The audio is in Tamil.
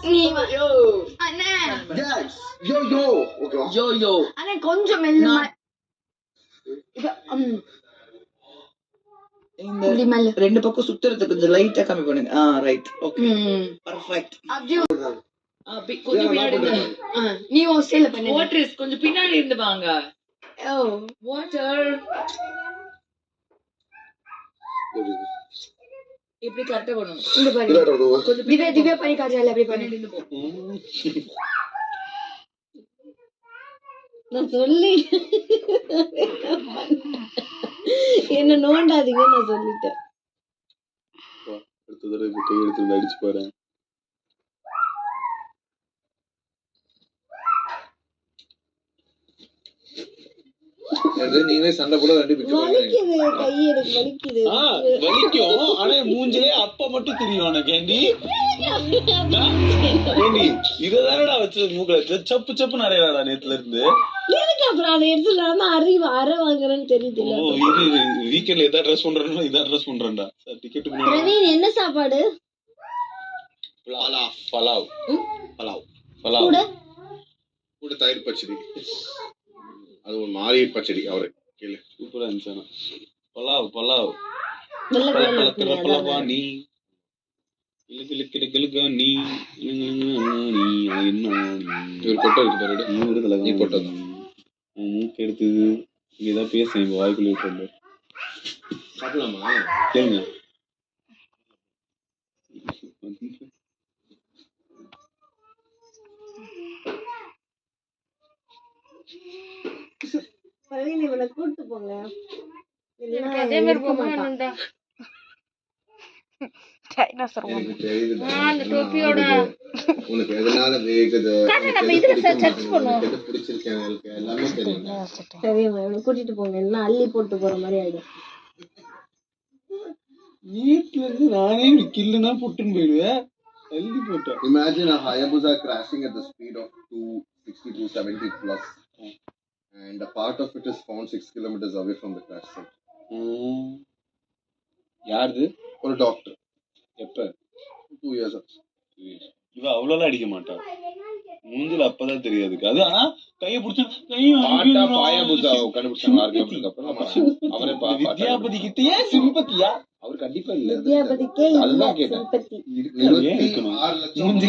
Yo. அண்ணே. Yes. Yo. Okay. Yo. அண்ணே கொஞ்சம் மெல்லுமா. இந்த ரெண்டு பக்கம் சுத்துறது கொஞ்சம் லைட்டா கம்மி பண்ணுங்க. ரைட். ஓகே. பெர்ஃபெக்ட். கொஞ்சம் பின்னாடி இருந்து. நீ ஹாஸ்டல்ல பண்ணு. வாட்டர் கொஞ்சம் பின்னாடி இருந்து வாங்க. வாட்டர். இப்படி கரெக்ட்டா பண்ணணும். இந்த பாரு. கொஞ்சம் திவ்யா பண்ணி காட்றல அப்படி பண்ணி நின்னு போ. நான் சொல்லி என்ன நோண்டாதீங்க நான் சொல்லிட்டேன். அடுத்த தடவை இப்ப கை எடுத்து அடிச்சு பாரு. நீங்களே சண்டை கூட வலிக்குது கை எனக்கு வலிக்குது. வலிக்கும் ஆனா மூஞ்சிலே அப்ப மட்டும் தெரியும் உனக்கு. ஏண்டி இததானடா வச்சு மூக்கல சப்பு சப்பு நிறையடா நேத்துல இருந்து. எனக்கு அப்புறம் அதை எடுத்துலாம அரை வாங்குறேன்னு தெரியுது. இது வீக்கெண்ட்ல எதா ட்ரெஸ் பண்றேன்னா இதா ட்ரெஸ் பண்றேன்டா. டிக்கெட் பிரவீன் என்ன சாப்பாடு? பலாவ் கூட தயிர் பச்சடி. அது ஒரு மாறி பச்சடி. அவரு கேளு சூப்பரா இருந்துச்சு. பலாவ் பலவாணி நீ ஒரு கொட்டை இருக்கு. நீ கொட்டை மூக்கு எடுத்து இங்கதான் பேசுறேன். வாய்க்குள்ளே விட்டு சாப்பிடலாமா கேளுங்க. பிரவீன் இவனை கூட்டு போங்க. அதே மாதிரி போகணும்டா. டைனோசர் அந்த டோப்பியோட உனக்கு எதனால வேகுது நம்ம இதுல சர்ச் பண்ணுவோம். எது பிடிச்சிருக்கு எனக்கு எல்லாமே தெரியும். பிரவீன் இவனை கூட்டிட்டு போங்க. என்ன அள்ளி போட்டு போற மாதிரி ஆயிடும். வீட்டுல இருந்து நானே கில்லுனா புட்டுன்னு போயிடுவேன். அள்ளி போட்டேன். Imagine a Hayabusa crashing at the speed of 260-270 plus. And a part of it is found 6 kilometers away from the crash site. யாருது? ஒரு டாக்டர். எப்ப? 2 years ஆச்சு. இவ அவ்வளவு அடிக்க மாட்டா. மூஞ்சில அப்பதான் தெரியாது. அது ஆனா கைய புடிச்சு பாட்டா பாயாபுசா கண்டுபிடிச்சாங்க. அவரே வித்யாபதி கிட்டயே சிம்பத்தியா? அவர் கண்டிப்பா இல்ல. வித்யாபதிக்கே இல்ல சிம்பத்தி. 26 லட்சம்